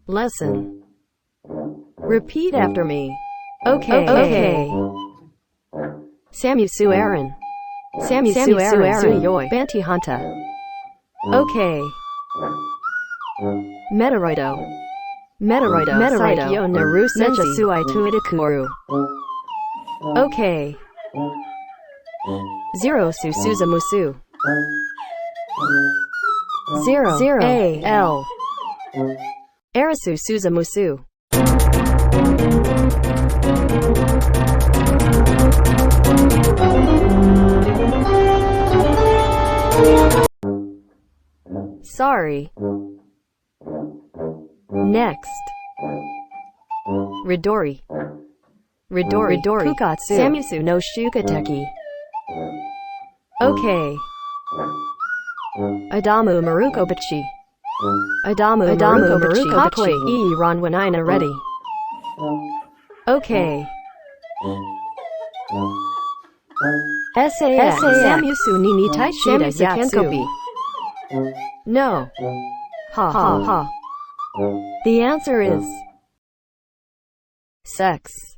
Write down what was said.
Lesson. Repeat after me. Okay. Samusu Aaron. Samusu Aaron Suyoi Banti Hanta. Okay. Metroido. Saikyo Naru Senja Suai Tuitakuru. Okay. Zero Susuzamusu. Zero A.L. Arasu Suzamusu. Sorry. Next. Ridori. Kukatsu. Samusu no Shukateki. Okay. Adamu Marukobachi. Adamu Marukobachi Kapoi E Ron Wanina ready. Okay. SAS Samusu Nini Taishida Yakankobi. No. Ha. The answer is sex.